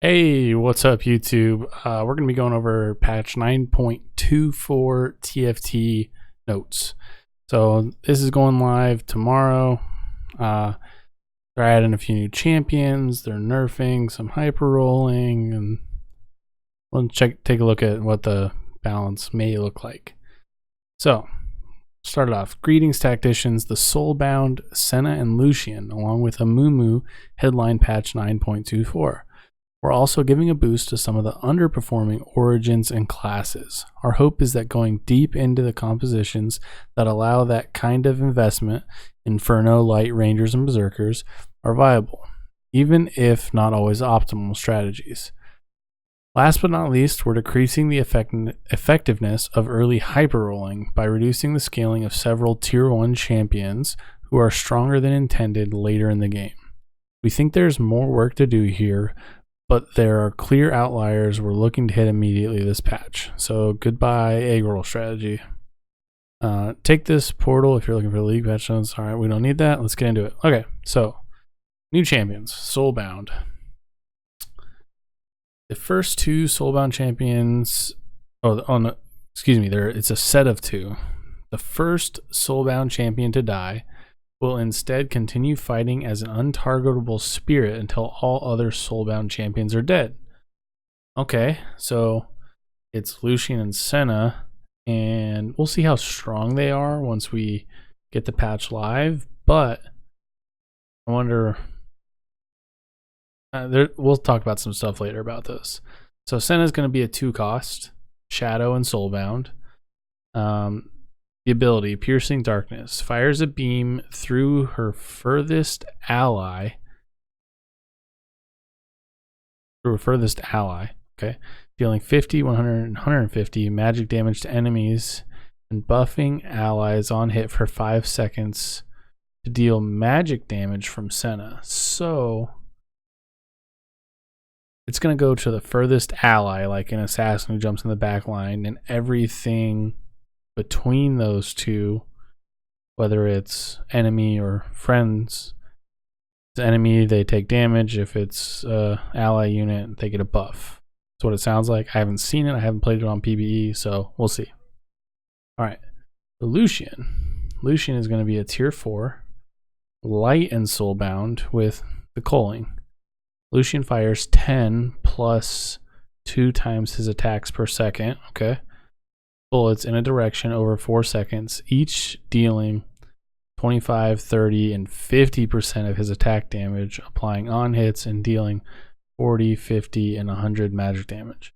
Hey, what's up, YouTube? We're going to be going over patch 9.24 TFT notes. So this is going live tomorrow. They're adding a few new champions. They're nerfing some hyper rolling, and we'll take a look at what the balance may look like. So, start it off. Greetings, tacticians. The Soulbound, Senna, and Lucian, along with Amumu, headline patch 9.24. We're also giving a boost to some of the underperforming origins and classes. Our hope is that going deep into the compositions that allow that kind of investment, Inferno, Light, Rangers, and Berserkers, are viable, even if not always optimal strategies. Last but not least, we're decreasing the effectiveness of early hyper rolling by reducing the scaling of several tier 1 champions who are stronger than intended later in the game. We think there's more work to do here, but there are clear outliers we're looking to hit immediately this patch. So goodbye egg roll strategy. Take this portal if you're looking for the league patch notes. All right, we don't need that. Let's get into it. Okay, so new champions, Soulbound. The first two Soulbound champions, it's a set of two. The first Soulbound champion to die will instead continue fighting as an untargetable spirit until all other Soulbound champions are dead. Okay, so it's Lucian and Senna, and we'll see how strong they are once we get the patch live, but I wonder... we'll talk about some stuff later about this. So Senna's going to be a 2-cost, Shadow and Soulbound. The ability, Piercing Darkness, fires a beam through her furthest ally. Okay, dealing 50, 100, and 150 magic damage to enemies and buffing allies on hit for 5 seconds to deal magic damage from Senna. So it's going to go to the furthest ally, like an assassin who jumps in the back line, and everything between those two, whether it's enemy or friends. If it's enemy, they take damage. If it's ally unit, they get a buff. That's what it sounds like. I haven't seen it. I haven't played it on PBE, so we'll see. All right. So Lucian is going to be a tier 4, light and soulbound with the culling. Lucian fires 10 plus 2 times his attacks per second. Okay. Bullets in a direction over 4 seconds, each dealing 25, 30, and 50% of his attack damage, applying on hits and dealing 40, 50, and 100 magic damage.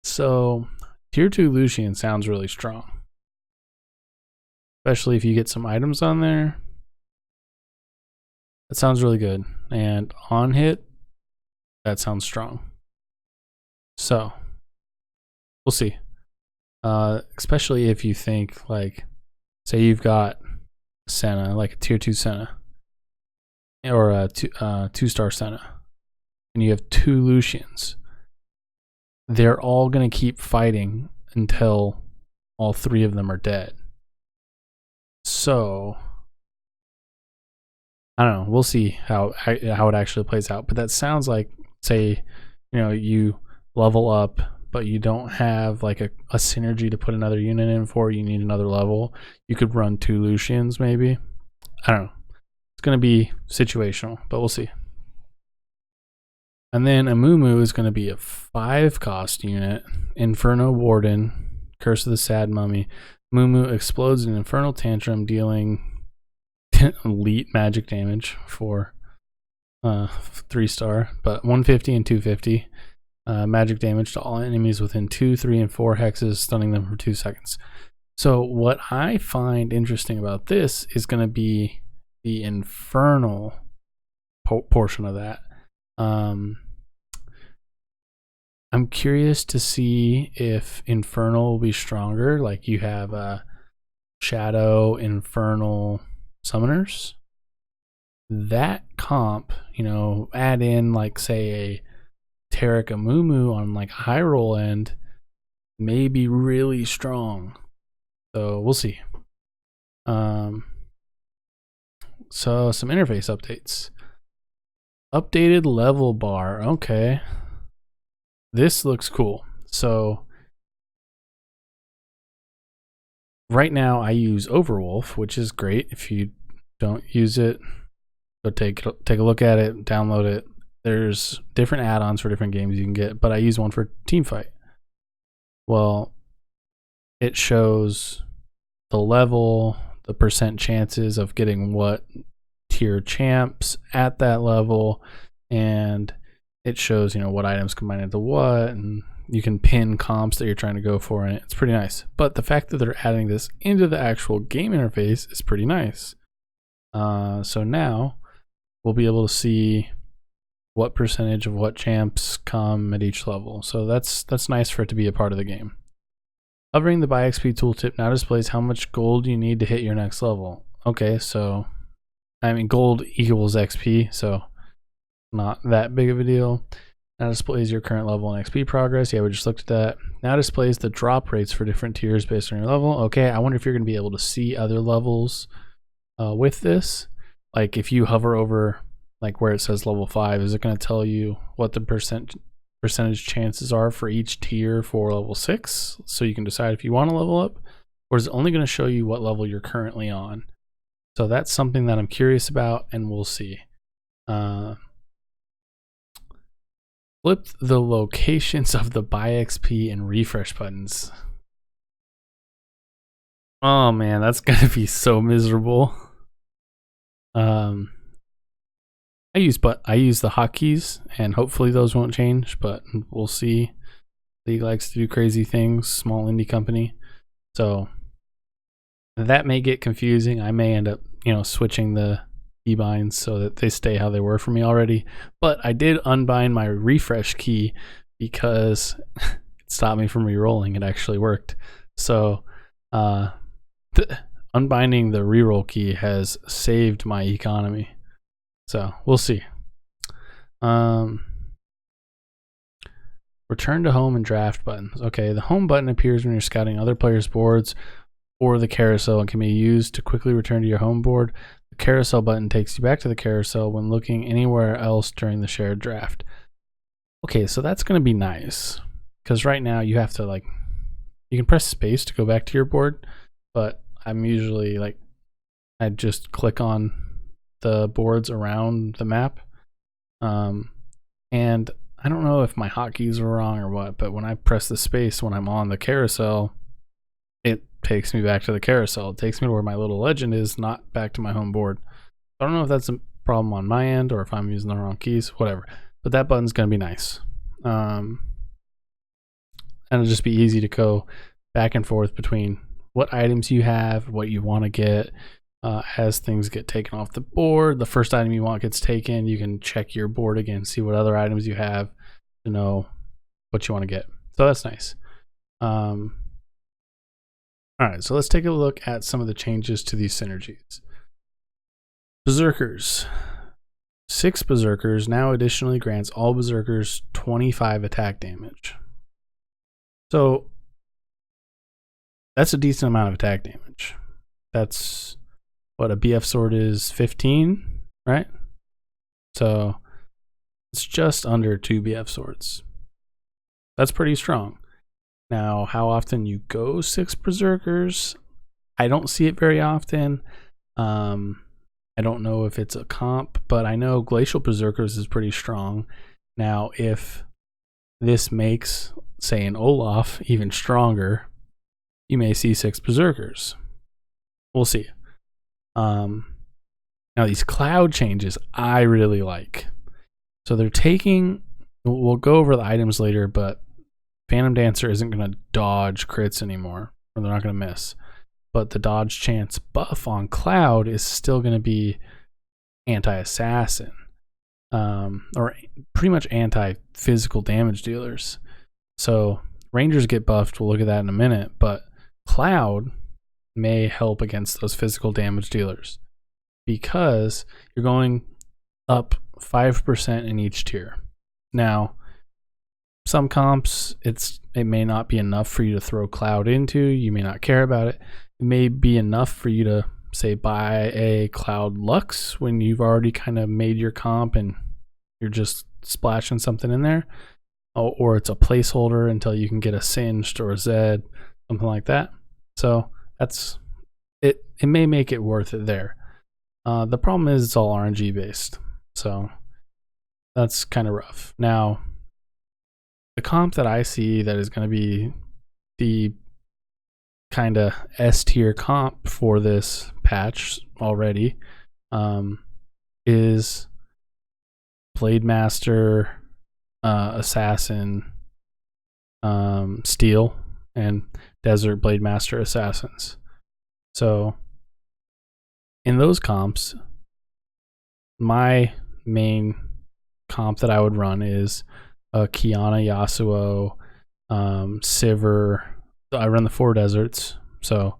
So tier 2 Lucian sounds really strong, especially if you get some items on there. That sounds really good. And on hit, that sounds strong. So we'll see. Especially if you think, like, say you've got Senna, like a tier 2 Senna, or a 2-star Senna, and you have 2 Lucians. They're all going to keep fighting until all 3 of them are dead. So I don't know. We'll see how it actually plays out. But that sounds like, say, you level up, but you don't have like a synergy to put another unit in for, you need another level. You could run 2 Lucians maybe. I don't know. It's going to be situational, but we'll see. And then Amumu is going to be a 5-cost unit, Inferno Warden, Curse of the Sad Mummy. Amumu explodes an Infernal Tantrum, dealing elite magic damage for 3-star, but 150 and 250. Magic damage to all enemies within 2, 3, and 4 hexes, stunning them for 2 seconds. So what I find interesting about this is going to be the infernal portion of that. I'm curious to see if infernal will be stronger. Like you have shadow infernal summoners. That comp, add in like say a Tarek Amumu on like a high roll end, may be really strong. So we'll see. So some interface updates. Updated level bar. Okay. this looks cool. So right now I use Overwolf, which is great. If you don't use it, go take a look at it, download it. There's different add-ons for different games you can get, but I use one for Teamfight. Well, it shows the level, the percent chances of getting what tier champs at that level, and it shows, you know, what items combine into what, and you can pin comps that you're trying to go for, and it's pretty nice. But the fact that they're adding this into the actual game interface is pretty nice. So now we'll be able to see what percentage of what champs come at each level. So that's nice for it to be a part of the game. Hovering the buy XP tooltip now displays how much gold you need to hit your next level. Okay, so I mean gold equals XP, so not that big of a deal. Now displays your current level and XP progress. Yeah, we just looked at that. Now displays the drop rates for different tiers based on your level. Okay, I wonder if you're going to be able to see other levels with this. Like if you hover over like where it says level 5, is it going to tell you what the percentage chances are for each tier for level 6, so you can decide if you want to level up, or is it only going to show you what level you're currently on? So that's something that I'm curious about, and we'll see. Flip the locations of the buy XP and refresh buttons. Oh man, that's gonna be so miserable. I use the hotkeys, and hopefully those won't change, but we'll see. League likes to do crazy things, small indie company, so that may get confusing. I may end up, you know, switching the keybinds so that they stay how they were for me already. But I did unbind my refresh key because it stopped me from re-rolling. It actually worked. So unbinding the reroll key has saved my economy. So we'll see. Return to home and draft buttons. Okay, the home button appears when you're scouting other players' boards or the carousel and can be used to quickly return to your home board. The carousel button takes you back to the carousel when looking anywhere else during the shared draft. Okay, so that's going to be nice, because right now you have to, like, you can press space to go back to your board, but I'm usually like, I just click on the boards around the map, and I don't know if my hotkeys are wrong or what, but when I press the space when I'm on the carousel, it takes me back to the carousel. It takes me to where my little legend is, not back to my home board. I don't know if that's a problem on my end or if I'm using the wrong keys, whatever. But that button's going to be nice. And it'll just be easy to go back and forth between what items you have, what you want to get. As things get taken off the board, the first item you want gets taken, you can check your board again, see what other items you have to know what you want to get. So that's nice. All right, so let's take a look at some of the changes to these synergies. Berserkers. 6 Berserkers now additionally grants all Berserkers 25 attack damage. So that's a decent amount of attack damage. That's what a BF sword is, 15, right? So it's just under 2 BF swords. That's pretty strong. Now, how often you go 6 Berserkers, I don't see it very often. I don't know if it's a comp, but I know Glacial Berserkers is pretty strong. Now, if this makes, say, an Olaf even stronger, you may see 6 Berserkers. We'll see. Now these cloud changes I really like. So they're taking, we'll go over the items later, but Phantom Dancer isn't going to dodge crits anymore, or they're not going to miss. But the dodge chance buff on Cloud is still going to be anti-assassin, or pretty much anti-physical damage dealers. So Rangers get buffed, we'll look at that in a minute, but Cloud may help against those physical damage dealers because you're going up 5% in each tier. Now, some comps, it may not be enough for you to throw Cloud into. You may not care about it. It may be enough for you to, say, buy a Cloud Lux when you've already kind of made your comp and you're just splashing something in there. or it's a placeholder until you can get a Singed or a Zed, something like that. So that's it. It may make it worth it there. The problem is it's all RNG based, so that's kind of rough. Now, the comp that I see that is going to be the kind of S tier comp for this patch already is Blade Master, Assassin, Steel, and Desert Blade Master Assassins. So in those comps, my main comp that I would run is a Kiana, Yasuo, Sivir. I run the 4 deserts, so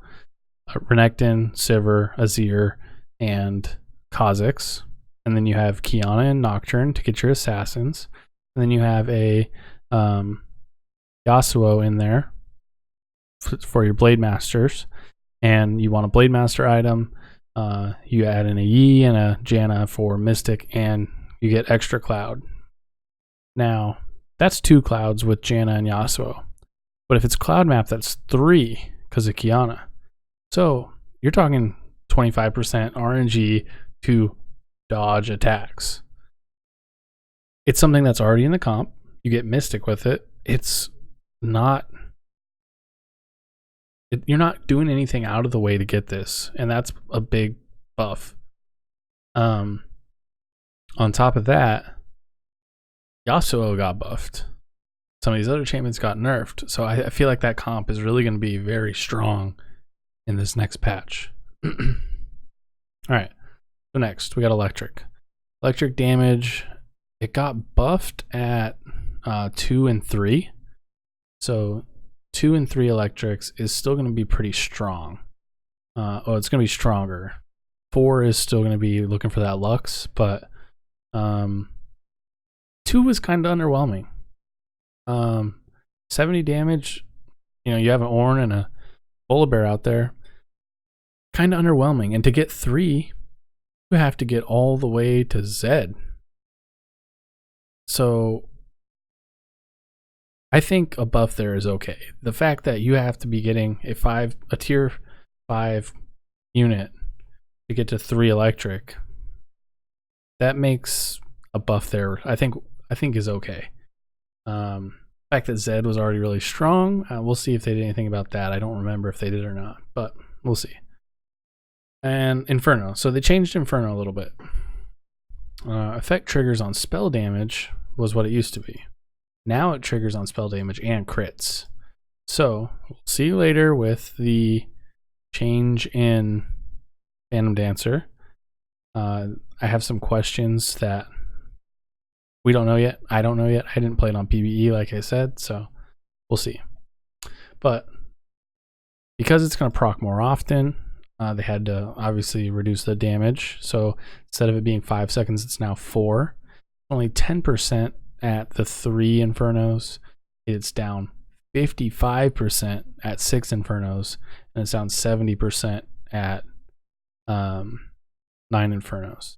Renekton, Sivir, Azir, and Kha'Zix. And then you have Kiana and Nocturne to get your assassins. And then you have a Yasuo in there for your Blade Masters. And you want a Blade Master item. You add in a Yi and a Janna for Mystic, and you get extra Cloud. Now, that's 2 clouds with Janna and Yasuo. But if it's Cloud map, that's 3 because of Kiana. So you're talking 25% RNG to dodge attacks. It's something that's already in the comp. You get Mystic with it. It's not... you're not doing anything out of the way to get this, and that's a big buff. On top of that, Yasuo got buffed. Some of these other champions got nerfed, so I feel like that comp is really going to be very strong in this next patch. All right, so next we got electric. Electric damage, it got buffed at 2 and 3. So 2 and 3 electrics is still going to be pretty strong. It's going to be stronger. 4 is still going to be looking for that Lux, but 2 was kind of underwhelming. 70 damage, you have an Ornn and a Volibear out there. Kind of underwhelming. And to get 3, you have to get all the way to Zed. So I think a buff there is okay. The fact that you have to be getting a tier 5 unit to get to 3 electric, that makes a buff there I think is okay. The fact that Zed was already really strong, we'll see if they did anything about that. I don't remember if they did or not, but we'll see. And Inferno. So they changed Inferno a little bit. Effect triggers on spell damage was what it used to be. Now it triggers on spell damage and crits. So we'll see you later with the change in Phantom Dancer. I have some questions that we don't know yet. I don't know yet. I didn't play it on PvE like I said, so we'll see. But because it's going to proc more often, they had to obviously reduce the damage. So instead of it being 5 seconds, it's now 4. Only 10% at the 3 Infernos. It's down 55% at 6 Infernos, and it's down 70% at 9 Infernos.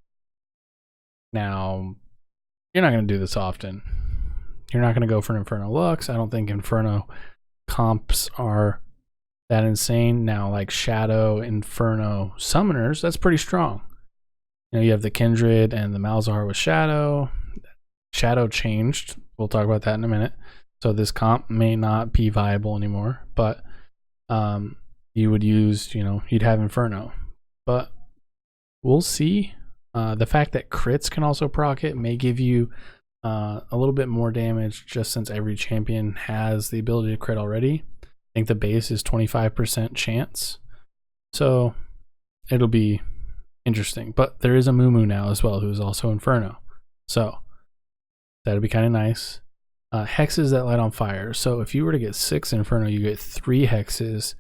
Now, you're not going to do this often. You're not going to go for an Inferno Lux. I don't think Inferno comps are that insane. Now, like Shadow Inferno Summoners, that's pretty strong. You have the Kindred and the Malzahar with Shadow. Shadow changed. We'll talk about that in a minute. So this comp may not be viable anymore, but you would use, you'd have Inferno. But we'll see. The fact that crits can also proc it may give you a little bit more damage, just since every champion has the ability to crit already. I think the base is 25% chance. So it'll be interesting. But there is a Mumu now as well, who's also Inferno. So that'd be kind of nice. Hexes that light on fire. So if you were to get 6 Inferno, you get 3 hexes.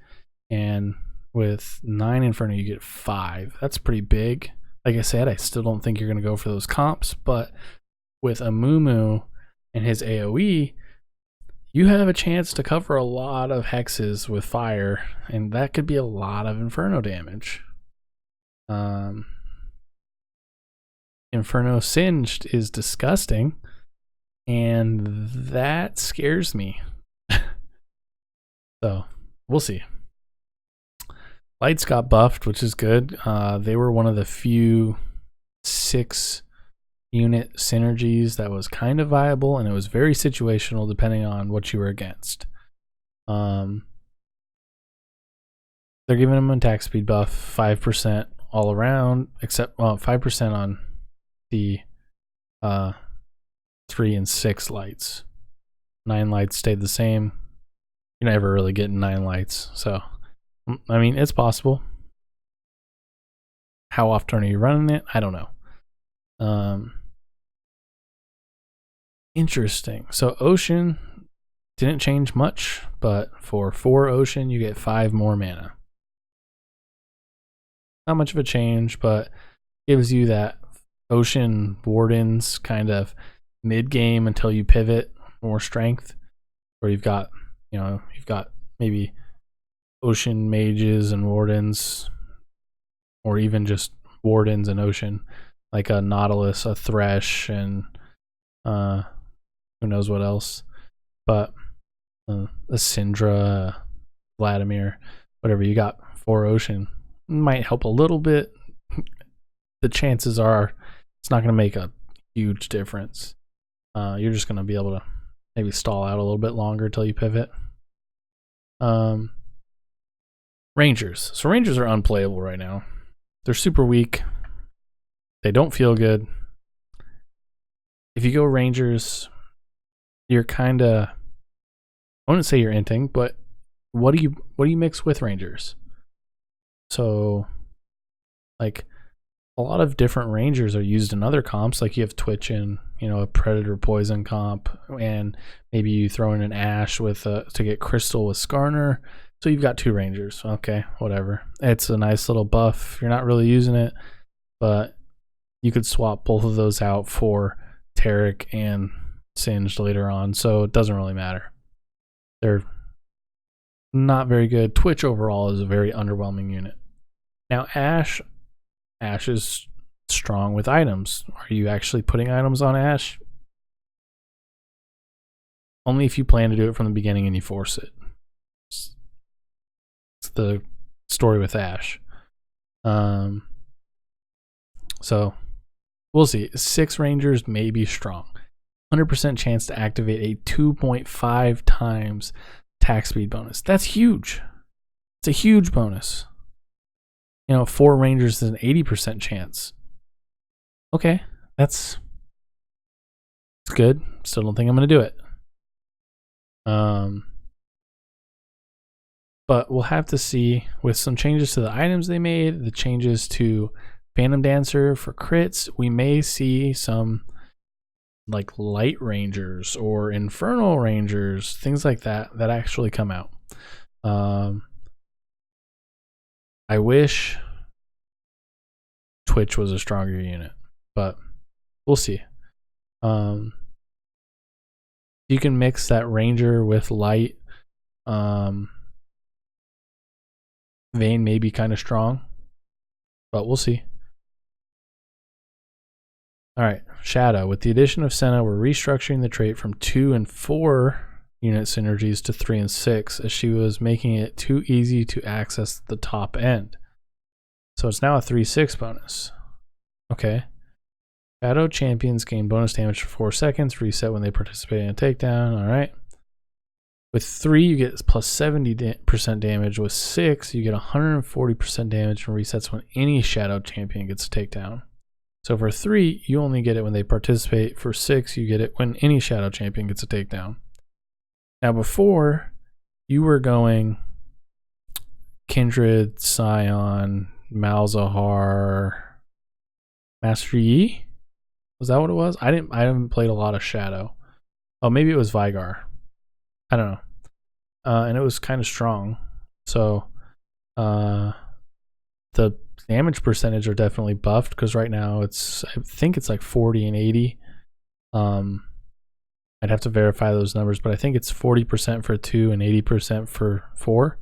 And with 9 Inferno, you get 5. That's pretty big. Like I said, I still don't think you're going to go for those comps. But with a Mumu and his AoE, you have a chance to cover a lot of hexes with fire. And that could be a lot of Inferno damage. Inferno Singed is disgusting. and that scares me. So we'll see. Lights got buffed, which is good. They were one of the few 6-unit synergies that was kind of viable, and it was very situational depending on what you were against. They're giving them an attack speed buff, 5% all around, except 5% on the 3 and 6 lights. 9 lights stayed the same. You're never really getting 9 lights, so I mean, it's possible. How often are you running it? I don't know. Interesting. So Ocean didn't change much, but for 4 Ocean, you get 5 more mana. Not much of a change, but gives you that Ocean Wardens kind of mid-game until you pivot more strength, where you've got maybe Ocean Mages and Wardens, or even just Wardens and Ocean, like a Nautilus, a Thresh, and who knows what else, but a Syndra, Vladimir, whatever. You got 4 Ocean. Might help a little bit. The chances are it's not going to make a huge difference. You're just going to be able to maybe stall out a little bit longer till you pivot. Rangers. So Rangers are unplayable right now. They're super weak. They don't feel good. If you go Rangers, you're kind of, I wouldn't say you're inting, but what do you mix with Rangers? So, like, a lot of different Rangers are used in other comps. Like you have Twitch in, a Predator Poison comp, and maybe you throw in an Ash with to get Crystal with Skarner. So you've got 2 Rangers. Okay, whatever. It's a nice little buff. You're not really using it, but you could swap both of those out for Taric and Singed later on. So it doesn't really matter. They're not very good. Twitch overall is a very underwhelming unit. Now Ash is strong with items. Are you actually putting items on Ash? Only if you plan to do it from the beginning and you force it. It's the story with Ash. So we'll see. 6 Rangers may be strong. 100% chance to activate a 2.5 times attack speed bonus. That's huge. It's a huge bonus. 4 Rangers is an 80% chance. Okay, that's good. Still don't think I'm going to do it. But we'll have to see with some changes to the items they made, the changes to Phantom Dancer for crits. We may see some like Light Rangers or Infernal Rangers, things like that actually come out. I wish Twitch was a stronger unit, but we'll see. You can mix that Ranger with Light. Vayne may be kind of strong, but we'll see. All right, Shadow. With the addition of Senna, we're restructuring the trait from 2 and 4 unit synergies to 3 and 6, as she was making it too easy to access the top end. So it's now a 3/6 bonus. Okay. Shadow champions gain bonus damage for 4 seconds, reset when they participate in a takedown. All right. With 3, you get plus 70% damage. With 6, you get 140% damage and resets when any Shadow champion gets a takedown. So for 3, you only get it when they participate. For 6, you get it when any Shadow champion gets a takedown. Now before, you were going Kindred, Scion, Malzahar, Master Yi? Was that what it was? I haven't played a lot of Shadow. Oh, maybe it was Vigar. I don't know. And it was kind of strong. So the damage percentage are definitely buffed, because right now I think it's like 40 and 80. I'd have to verify those numbers, but I think it's 40% for 2 and 80% for 4.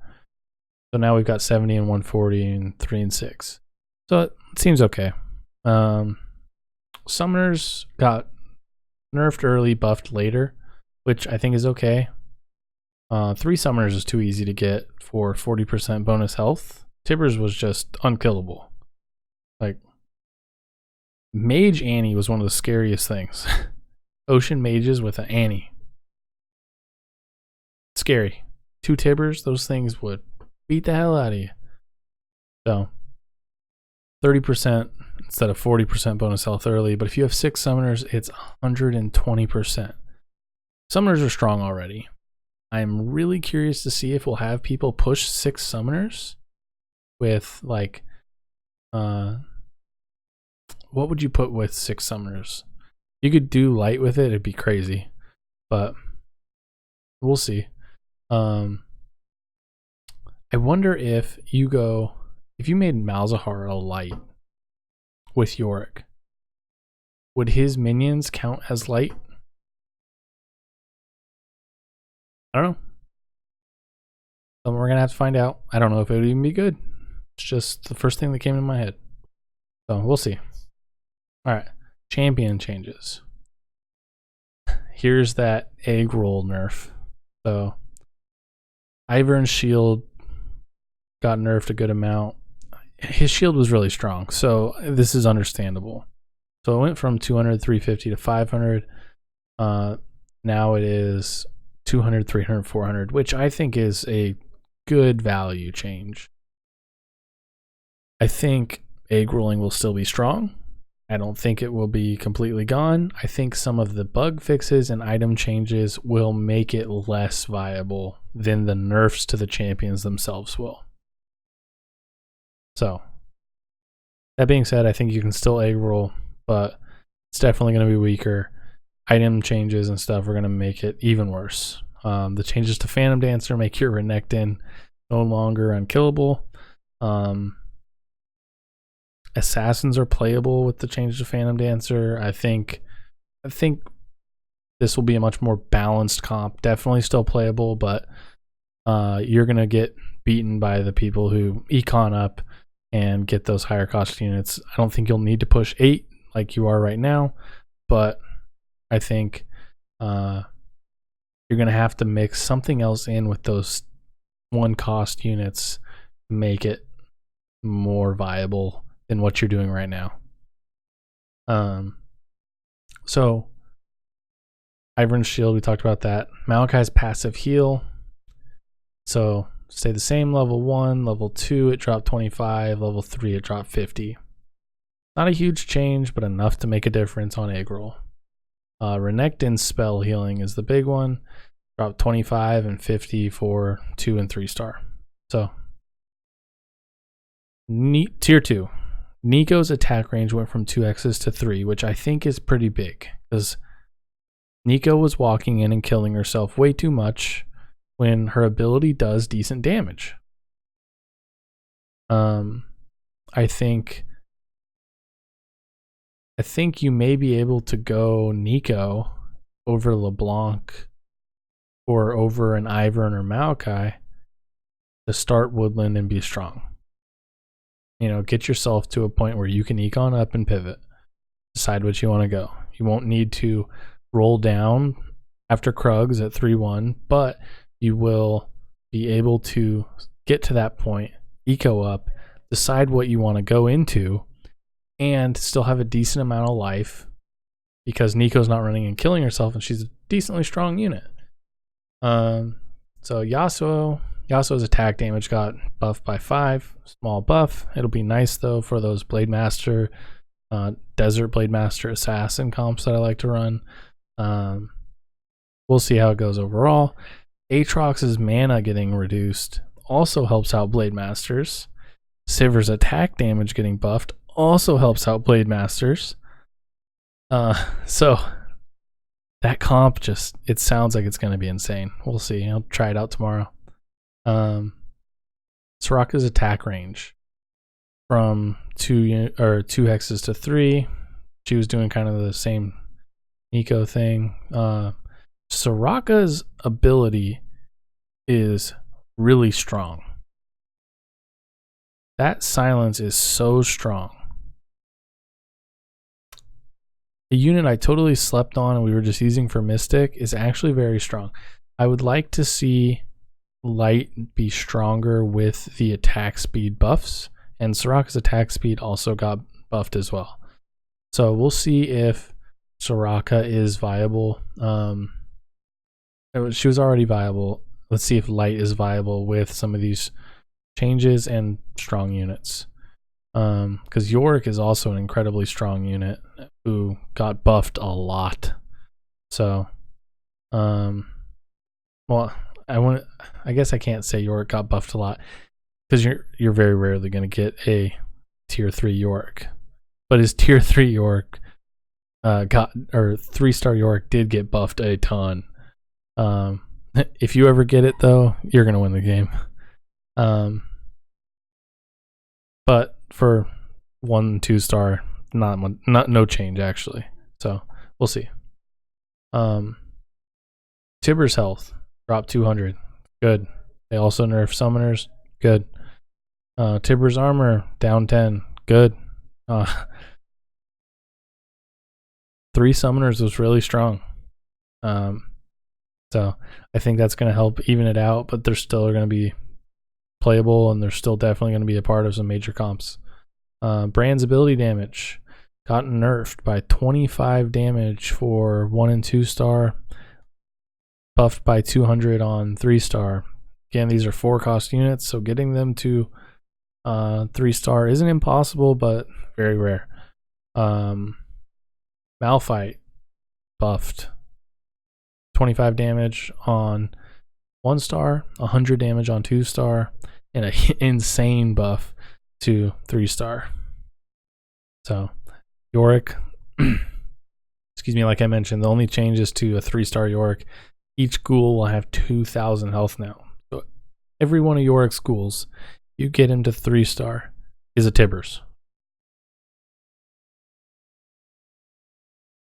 So now we've got 70 and 140 and 3 and 6. So it seems okay. Summoners got nerfed early, buffed later, which I think is okay. 3 summoners is too easy to get for 40% bonus health. Tibbers was just unkillable. Like, Mage Annie was one of the scariest things. Ocean mages with an Annie. Scary. 2 Tibbers, those things would beat the hell out of you. So, 30% instead of 40% bonus health early. But if you have 6 summoners, it's 120%. Summoners are strong already. I'm really curious to see if we'll have people push 6 summoners with, like, what would you put with 6 summoners? You could do light with it, it'd be crazy. But we'll see. I wonder if you made Malzahar a light with Yorick, would his minions count as light? I don't know. So we're gonna have to find out. I don't know if it would even be good. It's just the first thing that came in my head. So we'll see. Alright. Champion changes. Here's that egg roll nerf. So Ivern's shield got nerfed a good amount. His shield was really strong, so this is understandable. So it went from 200, 350 to 500. Now it is 200, 300, 400, which I think is a good value change. I think egg rolling will still be strong. I don't think it will be completely gone. I think some of the bug fixes and item changes will make it less viable than the nerfs to the champions themselves will. So, that being said, I think you can still egg roll, but it's definitely going to be weaker. Item changes and stuff are going to make it even worse. The changes to Phantom Dancer make your Renekton no longer unkillable. Assassins are playable with the change to Phantom Dancer. I think this will be a much more balanced comp. Definitely still playable, but you're going to get beaten by the people who econ up and get those higher cost units. I don't think you'll need to push 8 like you are right now, but I think you're going to have to mix something else in with those 1 cost units to make it more viable than what you're doing right now. So Ivern's shield, we talked about that. Malachi's passive heal. So stay the same. Level 1, level 2 it dropped 25, level 3 it dropped 50. Not a huge change, but enough to make a difference on egg roll. Renekton's spell healing is the big one. Dropped 25 and 50 for 2 and 3 star. So tier 2. Nico's attack range went from 2x's to 3, which I think is pretty big because Nico was walking in and killing herself way too much when her ability does decent damage. I think you may be able to go Nico over LeBlanc or over an Ivern or Maokai to start Woodland and be strong. You know, get yourself to a point where you can econ up and pivot. Decide what you want to go. You won't need to roll down after Krugs at 3-1, but you will be able to get to that point, eco up, decide what you want to go into, and still have a decent amount of life because Nico's not running and killing herself and she's a decently strong unit. So Yasuo's attack damage got buffed by 5, small buff. It'll be nice though for those Blade Master, Desert Blade Master Assassin comps that I like to run. We'll see how it goes overall. Aatrox's mana getting reduced also helps out Blade Masters. Sivir's attack damage getting buffed also helps out Blade Masters. So that comp it sounds like it's going to be insane. We'll see. I'll try it out tomorrow. Soraka's attack range from 2 hexes to 3. She was doing kind of the same Nico thing. Soraka's ability is really strong. That silence is so strong. A unit I totally slept on and we were just using for Mystic is actually very strong. I would like to see Light be stronger with the attack speed buffs, and Soraka's attack speed also got buffed as well. So we'll see if Soraka is viable. She was already viable. Let's see if Light is viable with some of these changes and strong units. Because Yorick is also an incredibly strong unit who got buffed a lot. So, well, I guess I can't say Yorick got buffed a lot because you're very rarely going to get a tier 3 Yorick. But his tier 3 Yorick 3-star Yorick did get buffed a ton. If you ever get it though, you're going to win the game. But for 1 2-star, no change actually. So we'll see. Tibbers health dropped 200. Good. They also nerfed summoners. Good. Tibbers armor down 10. Good. 3 summoners was really strong. So I think that's going to help even it out, but they're still going to be playable and they're still definitely going to be a part of some major comps. Brand's ability damage got nerfed by 25 damage for 1 and 2-star, buffed by 200 on 3-star. Again, these are 4-cost units, so getting them to 3-star isn't impossible, but very rare. Malphite buffed 25 damage on 1-star, 100 damage on 2-star, and an insane buff to 3-star. So Yorick, excuse me, like I mentioned, the only changes to a 3-star Yorick, each ghoul will have 2,000 health now. So every one of Yorick's ghouls, you get him to 3-star, is a Tibbers.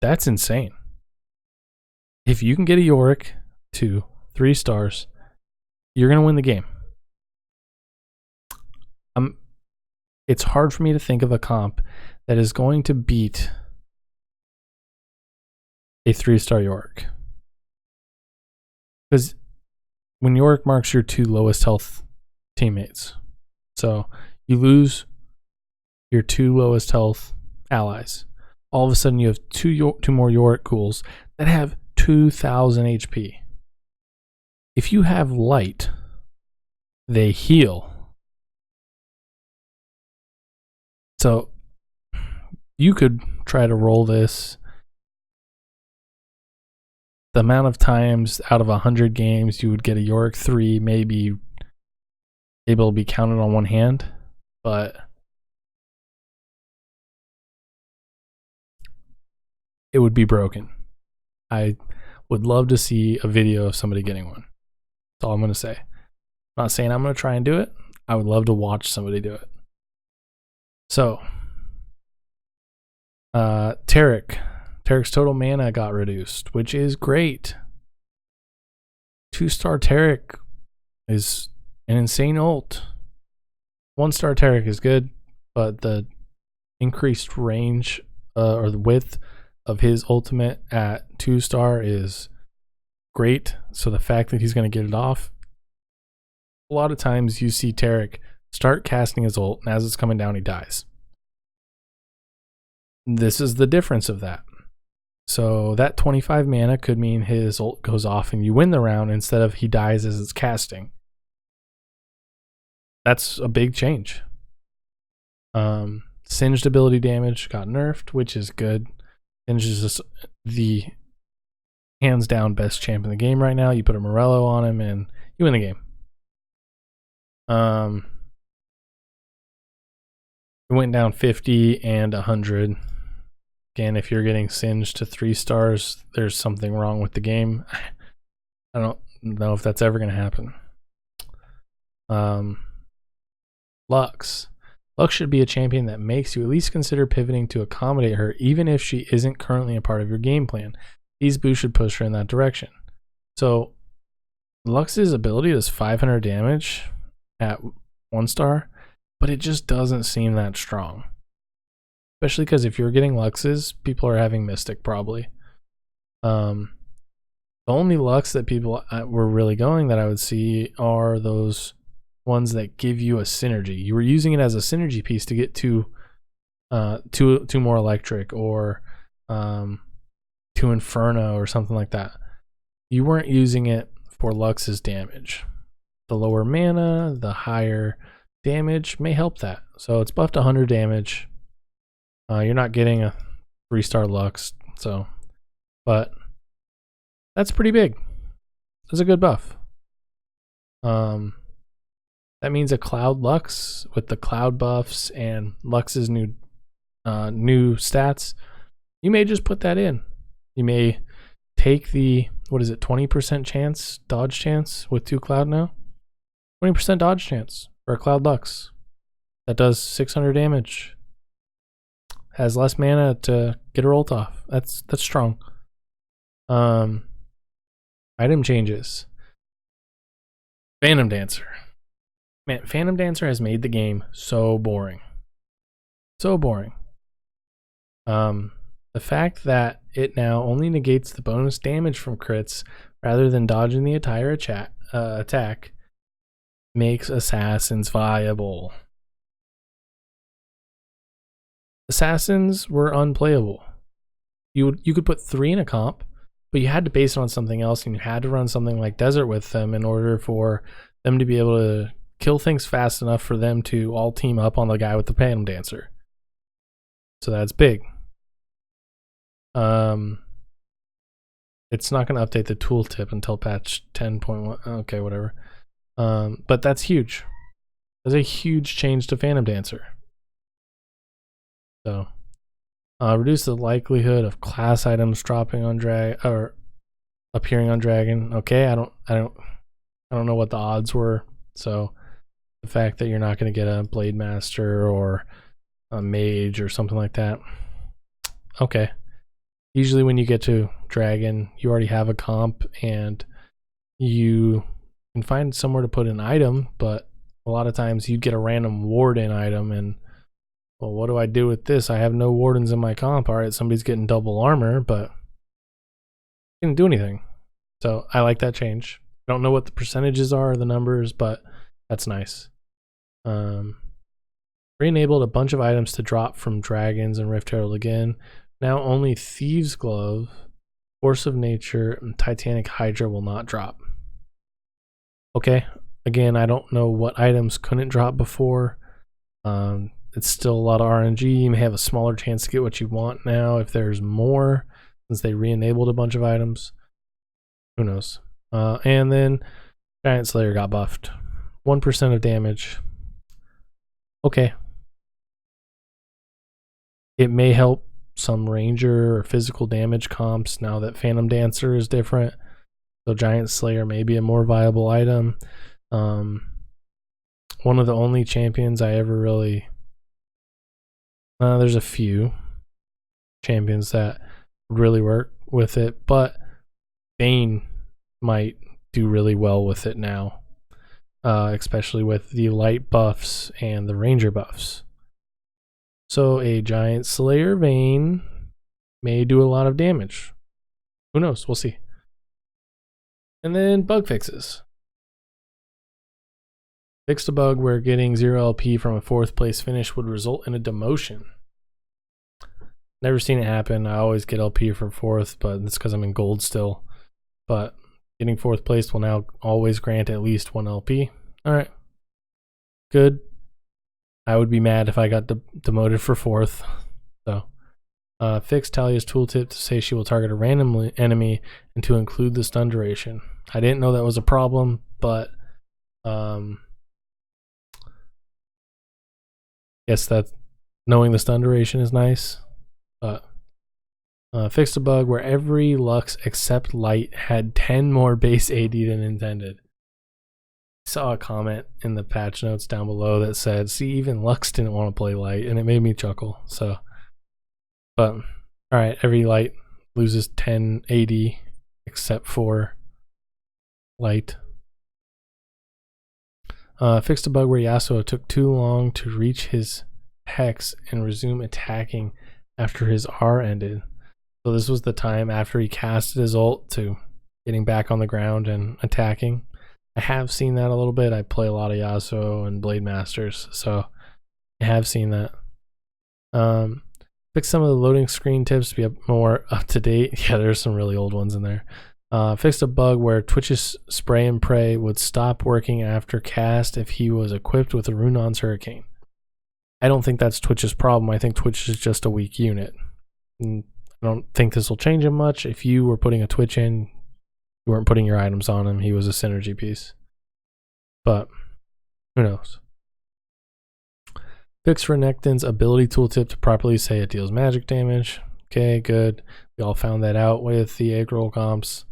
That's insane. If you can get a Yorick to 3 stars, you're going to win the game. It's hard for me to think of a comp that is going to beat a 3-star Yorick. Because when Yorick marks your 2 lowest health teammates, so you lose your 2 lowest health allies, all of a sudden you have two more Yorick ghouls that have 2,000 HP. If you have light, they heal. So you could try to roll this. The amount of times out of 100 games you would get a Yorick 3 maybe able to be counted on one hand, but it would be broken. I would love to see a video of somebody getting one. That's all I'm going to say. I'm not saying I'm going to try and do it. I would love to watch somebody do it. So, Tarek's total mana got reduced, which is great. 2-star Tarek is an insane ult. 1-star Tarek is good, but the increased range or the width of his ultimate at 2-star is great. So the fact that he's going to get it off, a lot of times you see Tarek start casting his ult, and as it's coming down, he dies. This is the difference of that. So that 25 mana could mean his ult goes off and you win the round instead of he dies as it's casting. That's a big change. Singed ability damage got nerfed, which is good. Singed is just the hands down best champ in the game right now. You put a Morello on him and you win the game. It went down 50 and 100. Again, if you're getting singed to 3 stars, there's something wrong with the game. I don't know if that's ever going to happen. Lux. Lux should be a champion that makes you at least consider pivoting to accommodate her, even if she isn't currently a part of your game plan. These boosts should push her in that direction. So, Lux's ability does 500 damage at 1 star, but it just doesn't seem that strong. especially because if you're getting Luxes, people are having Mystic probably. The only Lux that people were really going that I would see are those ones that give you a synergy. You were using it as a synergy piece to get two more electric, or two Inferno or something like that. You weren't using it for Lux's damage. The lower mana, the higher damage may help that. So it's buffed 100 damage. You're not getting a 3-star Lux, so, but that's pretty big. That's a good buff. That means a Cloud Lux with the Cloud buffs and Lux's new stats. You may just put that in. You may take the, what is it, 20% chance, dodge chance with 2 Cloud now? 20% dodge chance for a Cloud Lux. That does 600 damage. Has less mana to get a ult off. That's strong. Item changes. Phantom Dancer. Man, Phantom Dancer has made the game so boring. So boring. The fact that it now only negates the bonus damage from crits rather than dodging the entire attack makes Assassins viable. Assassins were unplayable. You could put 3 in a comp, but you had to base it on something else, and you had to run something like Desert with them in order for them to be able to kill things fast enough for them to all team up on the guy with the Phantom Dancer. So that's big. It's not going to update the tooltip until patch 10.1. Okay, whatever. But that's huge. That's a huge change to Phantom Dancer. So, reduce the likelihood of class items dropping on or appearing on Dragon. Okay, I don't know what the odds were. So, the fact that you're not going to get a Blade Master or a Mage or something like that. Okay. Usually when you get to Dragon, you already have a comp and you can find somewhere to put an item, but a lot of times you get a random Warden item and, well, what do I do with this? I have no Wardens in my comp. All right, somebody's getting double armor, but didn't do anything. So I like that change. I don't know what the percentages are or the numbers, but that's nice. Re-enabled a bunch of items to drop from Dragons and Rift Herald again. Now only Thieves Glove, Force of Nature, and Titanic Hydra will not drop. Okay, again, I don't know what items couldn't drop before. It's still a lot of RNG. You may have a smaller chance to get what you want now if there's more, since they re-enabled a bunch of items. Who knows? And then Giant Slayer got buffed. 1% of damage. Okay. It may help some Ranger or physical damage comps now that Phantom Dancer is different. So Giant Slayer may be a more viable item. One of the only champions I ever really... there's a few champions that really work with it, but Bane might do really well with it now. Especially with the light buffs and the Ranger buffs. So a Giant Slayer Vayne may do a lot of damage. Who knows? We'll see. And then bug fixes. Fixed a bug where getting 0 LP from a 4th place finish would result in a demotion. Never seen it happen. I always get LP for 4th, but it's because I'm in gold still. But getting 4th place will now always grant at least 1 LP. Alright. Good. I would be mad if I got demoted for 4th. So, fix Talia's tooltip to say she will target a random enemy and to include the stun duration. I didn't know that was a problem, but guess that knowing the stun duration is nice. But fixed a bug where every Lux except Light had 10 more base AD than intended. I saw a comment in the patch notes down below that said, see, even Lux didn't want to play Light, and it made me chuckle. So, but alright, every Light loses 10 AD except for Light. Fixed a bug where Yasuo took too long to reach his hex and resume attacking after his R ended. So this was the time after he casted his ult to getting back on the ground and attacking. I have seen that a little bit. I play a lot of Yasuo and Blade Masters, so I have seen that. Fix some of the loading screen tips to be more up to date. Yeah, there's some really old ones in there. Fixed a bug where Twitch's spray and pray would stop working after cast if he was equipped with a Runon's Hurricane. I don't think that's Twitch's problem. I think Twitch is just a weak unit. I don't think this will change him much. If you were putting a Twitch in, you weren't putting your items on him. He was a synergy piece. But who knows? Fix Renekton's ability tooltip to properly say it deals magic damage. Okay, good. We all found that out with the egg roll comps.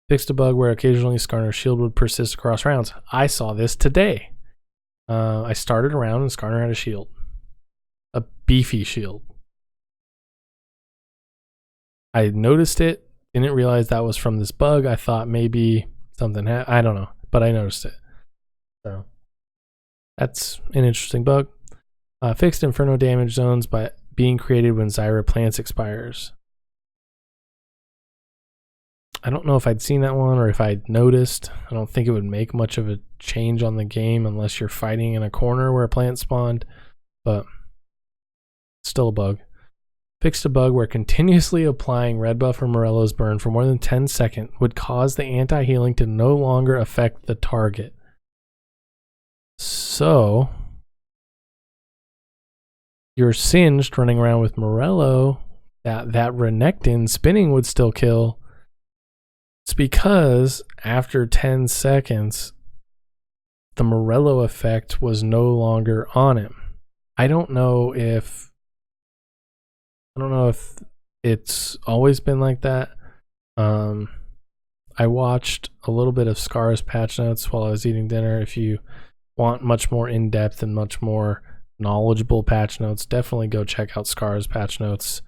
Fixed a bug where occasionally Skarner's shield would persist across rounds. I saw this today. I started a round and Skarner had a shield. A beefy shield. I noticed it, didn't realize that was from this bug. I thought maybe something I don't know, but I noticed it. So that's an interesting bug. Fixed Inferno damage zones by being created when Zyra Plants expires. I don't know if I'd seen that one or if I'd noticed. I don't think it would make much of a change on the game unless you're fighting in a corner where a plant spawned, but still a bug. Fixed a bug where continuously applying red buff or Morello's burn for more than 10 seconds would cause the anti-healing to no longer affect the target. So you're singed running around with Morello, that Renekton spinning would still kill. It's because after 10 seconds, the Morello effect was no longer on him. I don't know if it's always been like that. I watched a little bit of Scar's patch notes while I was eating dinner. If you want much more in-depth and much more knowledgeable patch notes, definitely go check out Scar's patch notes.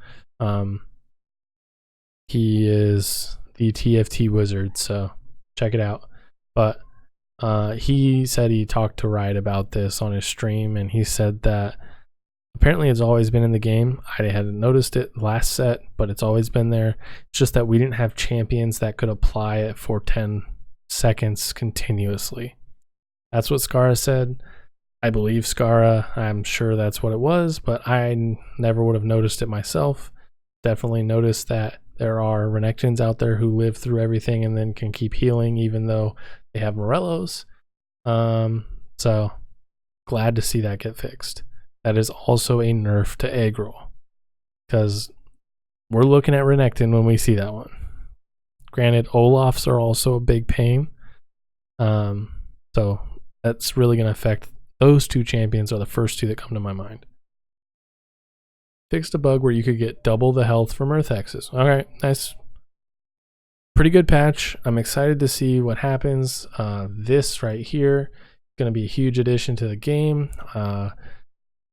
He is the TFT wizard, so check it out. But he said he talked to Riot about this on his stream, and he said that apparently it's always been in the game. I hadn't noticed it last set, but it's always been there. It's just that we didn't have champions that could apply it for 10 seconds continuously. That's what Scara said. I believe Scara. I'm sure that's what it was, but I never would have noticed it myself. Definitely noticed that there are Renektons out there who live through everything and then can keep healing even though they have Morellos. So glad to see that get fixed. That is also a nerf to egg roll, because we're looking at Renekton when we see that one. Granted, Olafs are also a big pain. So that's really going to affect those two champions, are the first two that come to my mind. Fixed a bug where you could get double the health from Earth Hexes. Alright, nice. Pretty good patch. I'm excited to see what happens. This right here is going to be a huge addition to the game.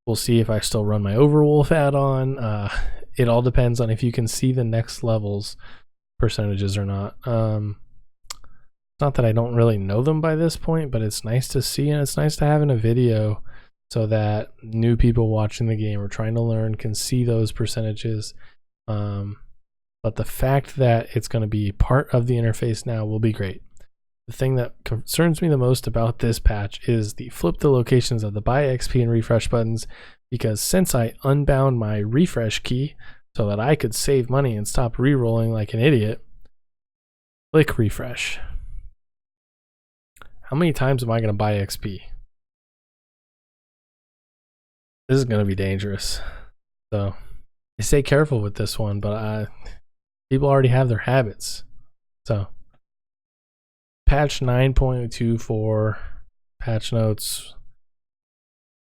We'll see if I still run my Overwolf add-on. It all depends on if you can see the next levels percentages or not. It's not that I don't really know them by this point, but it's nice to see, and it's nice to have in a video so that new people watching the game or trying to learn can see those percentages. But the fact that it's going to be part of the interface now will be great. The thing that concerns me the most about this patch is the flip the locations of the buy XP and refresh buttons, because since I unbound my refresh key so that I could save money and stop re-rolling like an idiot, click refresh. How many times am I going to buy XP? This is going to be dangerous. So I stay careful with this one, but people already have their habits. So patch 9.24 patch notes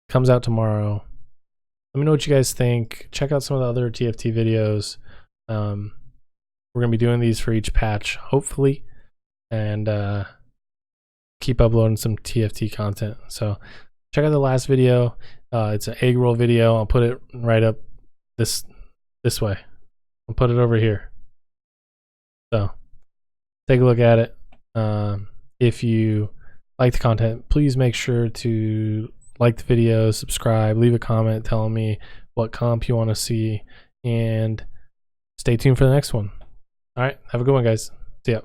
comes out tomorrow. Let me know what you guys think. Check out some of the other TFT videos. We're going to be doing these for each patch, hopefully, and keep uploading some TFT content. So check out the last video. It's an egg roll video. I'll put it right up this way. I'll put it over here. So take a look at it. If you like the content, please make sure to like the video, subscribe, leave a comment telling me what comp you want to see, and stay tuned for the next one. All right, have a good one, guys. See ya.